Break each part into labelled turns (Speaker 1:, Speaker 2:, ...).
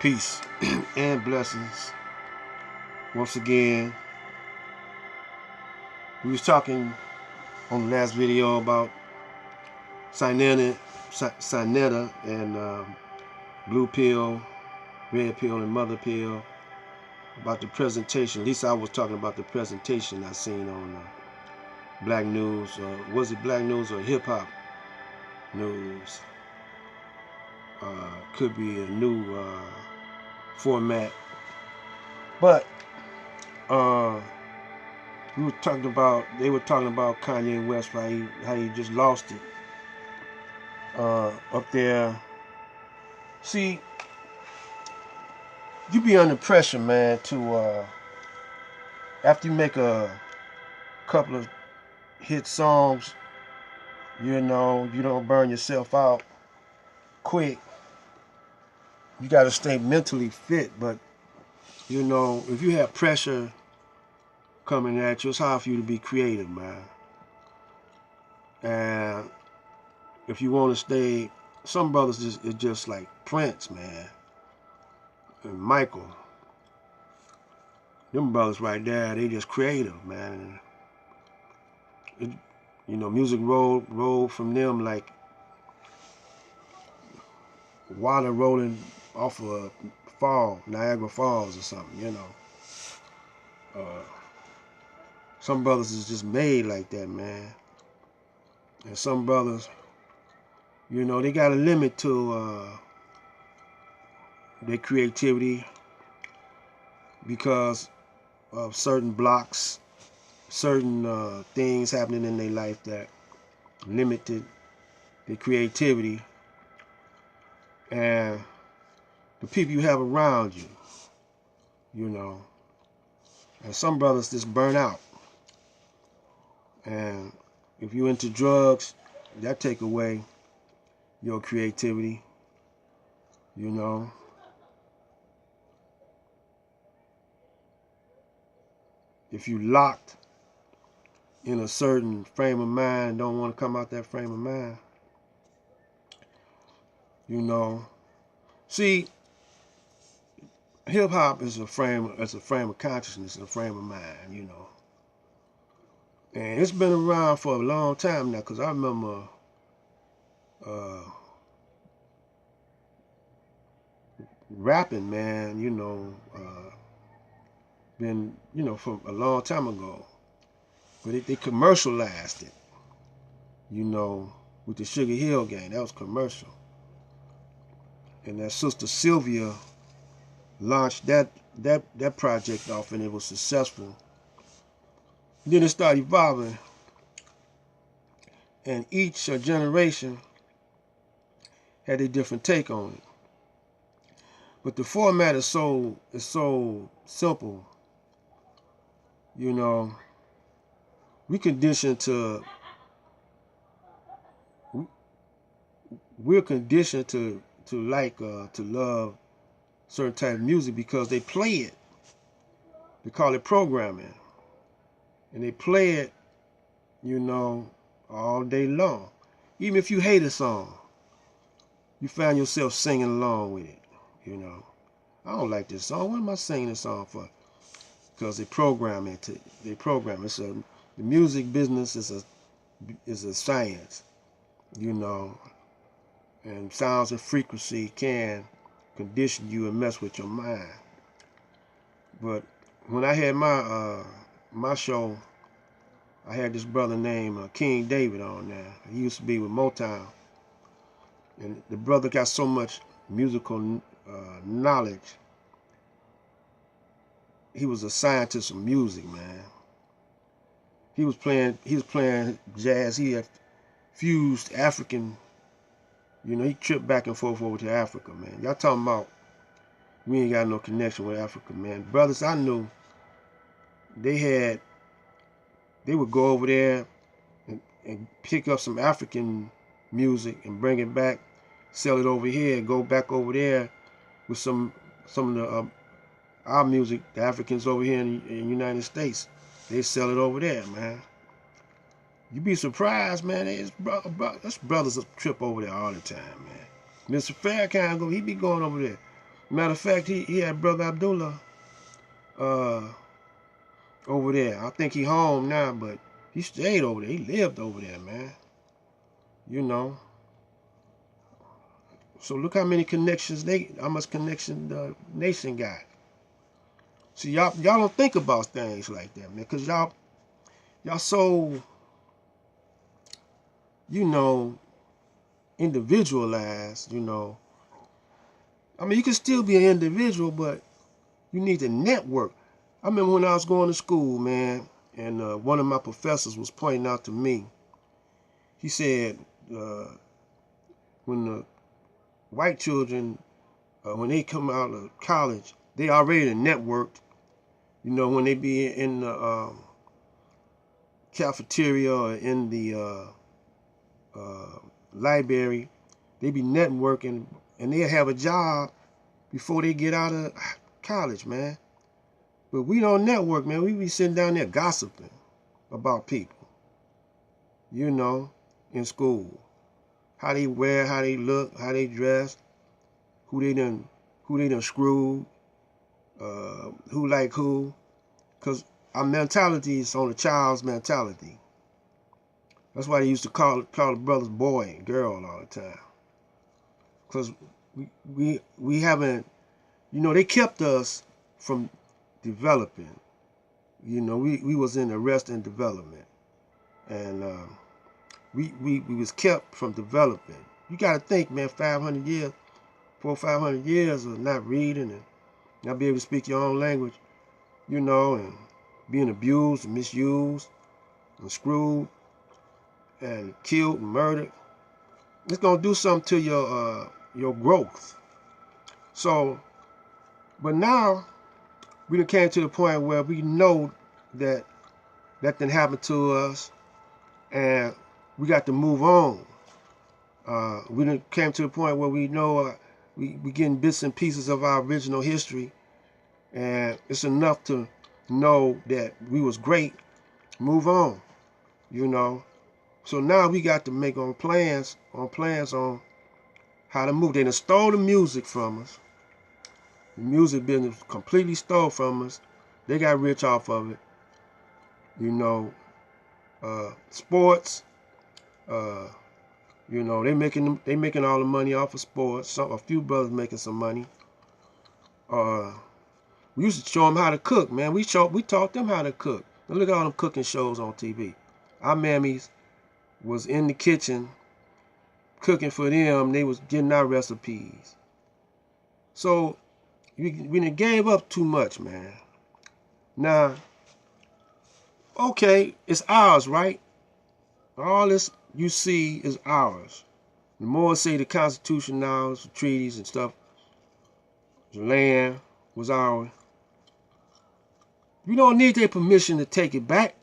Speaker 1: Peace and blessings. Once again, we was talking on the last video about cyanetta and blue pill, red pill, and mother pill. About the presentation. At least I was talking about the presentation I seen on Black News. Was it Black News or Hip Hop News? Could be a new format, but we were talking about. They were talking about Kanye West, how he just lost it up there. See, you be under pressure, man. To after you make a couple of hit songs, you don't burn yourself out quick. You got to stay mentally fit, but if you have pressure coming at you, it's hard for you to be creative, man. And if you want to stay, some brothers is just like Prince, man, and Michael. Them brothers right there, they just creative, man. And music roll from them like water rolling off of a fall, Niagara Falls or something, Some brothers is just made like that, man. And some brothers, they got a limit to their creativity because of certain blocks, certain things happening in their life that limited their creativity and the people you have around you, And some brothers just burn out. And if you're into drugs, that take away your creativity, If you locked in a certain frame of mind, don't want to come out that frame of mind, See, hip hop is a frame of consciousness, a frame of mind, And it's been around for a long time now, because I remember rapping, man, been, from a long time ago. But they commercialized it, with the Sugar Hill Gang. That was commercial. And that Sister Sylvia launched that project off, and it was successful. Then it started evolving, and each generation had a different take on it. But the format is so simple. We conditioned to we're conditioned to like to love certain type of music because they play it. They call it programming, and they play it, all day long. Even if you hate a song, you find yourself singing along with it. I don't like this song. What am I singing this song for? Because they program it. They program it. So the music business is a science, and sounds and frequency can condition you and mess with your mind. But when I had my show, I had this brother named King David on there. He used to be with Motown, and the brother got so much musical knowledge. He was a scientist of music, man. He was playing jazz. He had fused African. He tripped back and forth over to Africa, man. Y'all talking about we ain't got no connection with Africa, man. Brothers I knew, they would go over there and pick up some African music and bring it back, sell it over here, and go back over there with some of the our music, the Africans over here in the United States. They sell it over there, man. You be surprised, man. That's brothers that trip over there all the time, man. Mr. Fairkind, he be going over there. Matter of fact, he had Brother Abdullah over there. I think he home now, but he stayed over there. He lived over there, man. You know. So look how many connections how much connection the nation got. See, y'all don't think about things like that, man, because y'all so, you know, individualized, you know. I mean, you can still be an individual, but you need to network. I remember when I was going to school, man, and one of my professors was pointing out to me. He said, when the white children, when they come out of college, they already networked. You know, when they be in the cafeteria or in the library, they be networking, and they'll have a job before they get out of college, man. But we don't network, man. We be sitting down there gossiping about people, you know, in school. How they wear, how they look, how they dress, who they done screwed, who like who. Because our mentality is on a child's mentality. That's why they used to call the brothers boy and girl all the time. Because we haven't, you know, they kept us from developing. You know, we was in arrest and development. And we was kept from developing. You got to think, man, 500 years, 500 years of not reading and not be able to speak your own language, you know, and being abused and misused and screwed and killed and murdered. It's gonna do something to your growth. So, but now we done came to the point where we know that didn't happen to us, and we got to move on. We done came to the point where we know we getting bits and pieces of our original history, and it's enough to know that we was great. Move on, you know. So now we got to make plans on how to move. They done stole the music from us. The music business completely stole from us. They got rich off of it. You know, sports. You know, they making all the money off of sports. A few brothers making some money. We used to show them how to cook, man. We taught them how to cook. Now look at all them cooking shows on TV. Our mammies was in the kitchen cooking for them. They was getting our recipes. So we done gave up too much, man. Now, okay, it's ours, right? All this you see is ours. The more say the Constitution now, the treaties and stuff, the land was ours. We don't need their permission to take it back.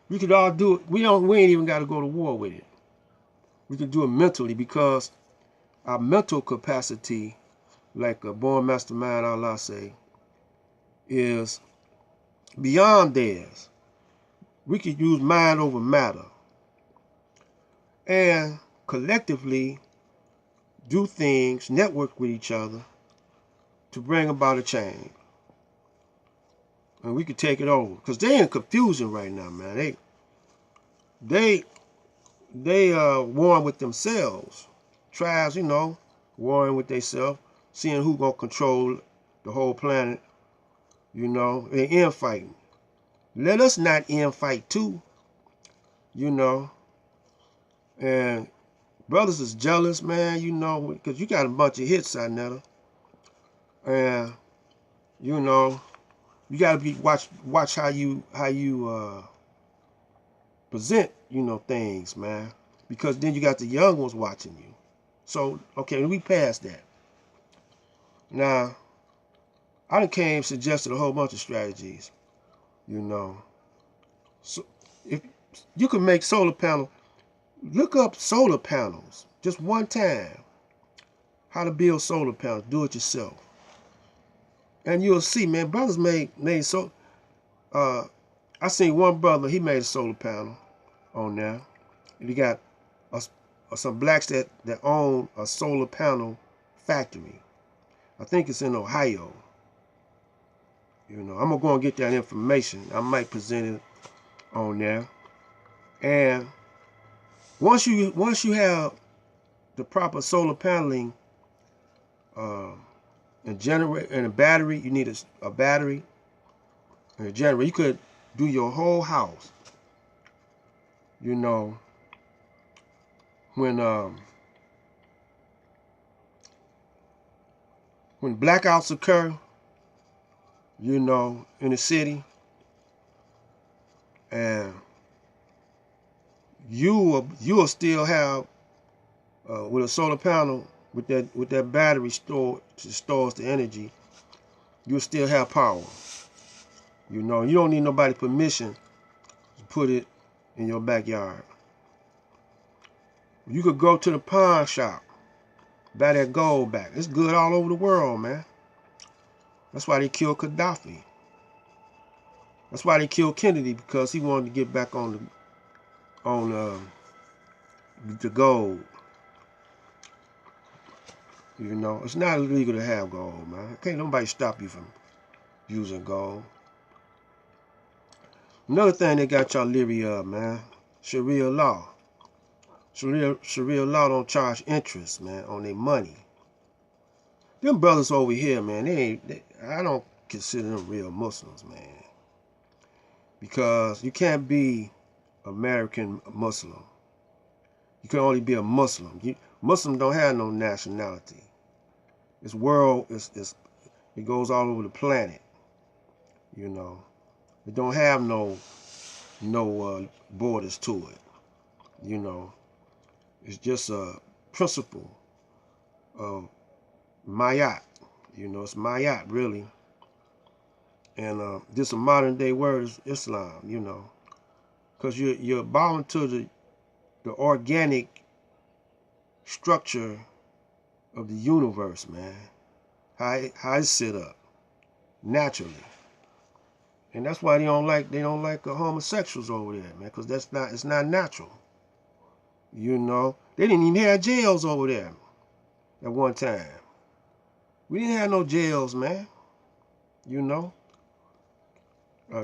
Speaker 1: We could all do it. We ain't even got to go to war with it. We could do it mentally, because our mental capacity, like a born mastermind Allah say, is beyond theirs. We could use mind over matter and collectively do things, network with each other to bring about a change. And we could take it over, because they in confusion right now, man. They warring with themselves. Tribes, you know, warring with themselves, seeing who gonna control the whole planet. You know, they infighting. Let us not infight too. You know, and brothers is jealous, man. You know, because you got a bunch of hits, Netta, and you know, you gotta be watch how you present, you know, things, man, because then you got the young ones watching you. So okay, we passed that. Now, I done suggested a whole bunch of strategies, you know. So if you can make solar panels, look up solar panels just one time. How to build solar panels, do it yourself. And you'll see, man, brothers made so I seen one brother, he made a solar panel on there. And he got some blacks that own a solar panel factory. I think it's in Ohio. You know, I'm gonna go and get that information. I might present it on there. And once you have the proper solar paneling and generate and a battery, you need a battery and a generator. You could do your whole house. You know, when blackouts occur, you know, in the city, and you will still have with a solar panel with that battery stores the energy. You'll still have power. You know, you don't need nobody's permission to put it in your backyard. You could go to the pawn shop, buy that gold back. It's good all over the world, man. That's why they killed Gaddafi. That's why they killed Kennedy, because he wanted to get back on the gold. You know, it's not illegal to have gold, man. Can't nobody stop you from using gold. Another thing they got y'all leery of, man, Sharia law. Sharia law don't charge interest, man, on their money. Them brothers over here, man, I don't consider them real Muslims, man. Because you can't be American Muslim. You can only be a Muslim. Muslims don't have no nationality. This world it goes all over the planet. You know, it don't have no borders to it. You know, it's just a principle of Mayat. You know, it's Mayat really, and this a modern day word is Islam. You know, because you're bowing to the organic structure of the universe, man. How it's set up naturally, and that's why they don't like homosexuals over there, man. Because it's not natural. You know, they didn't even have jails over there at one time. We didn't have no jails, man. You know,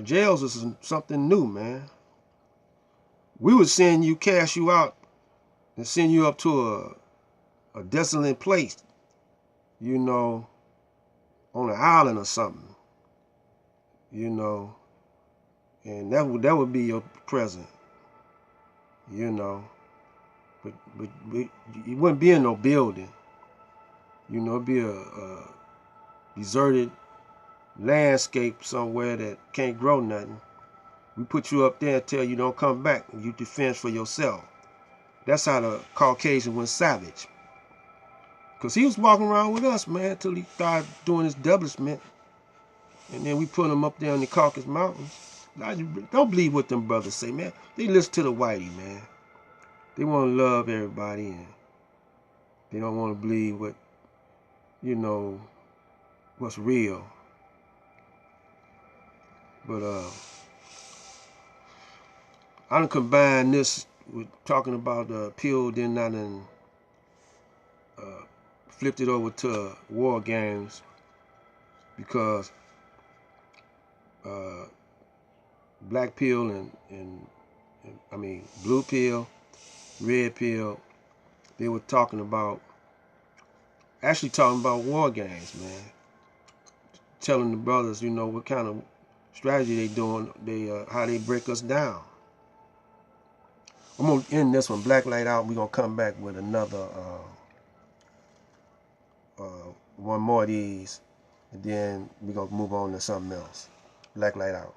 Speaker 1: jails is something new, man. We would cash you out, and send you up to a desolate place, you know, on an island or something, you know, and that would be your present, you know, but it wouldn't be in no building, you know, it'd be a deserted landscape somewhere that can't grow nothing. We put you up there and tell you don't come back, and you defend for yourself. That's how the Caucasian went savage. Because he was walking around with us, man, until he started doing his establishment. And then we put him up there in the Caucasus Mountains. Don't believe what them brothers say, man. They listen to the whitey, man. They want to love everybody, and they don't want to believe what, you know, what's real. But I done combine this with talking about the appeal, then I done flipped it over to war games, because black pill and I mean blue pill, red pill, they were talking about war games, man. Telling the brothers, you know, what kind of strategy they doing, how they break us down. I'm gonna end this one, Black Light Out. We're gonna come back with another one more of these, and then we're gonna move on to something else. Black Light Out.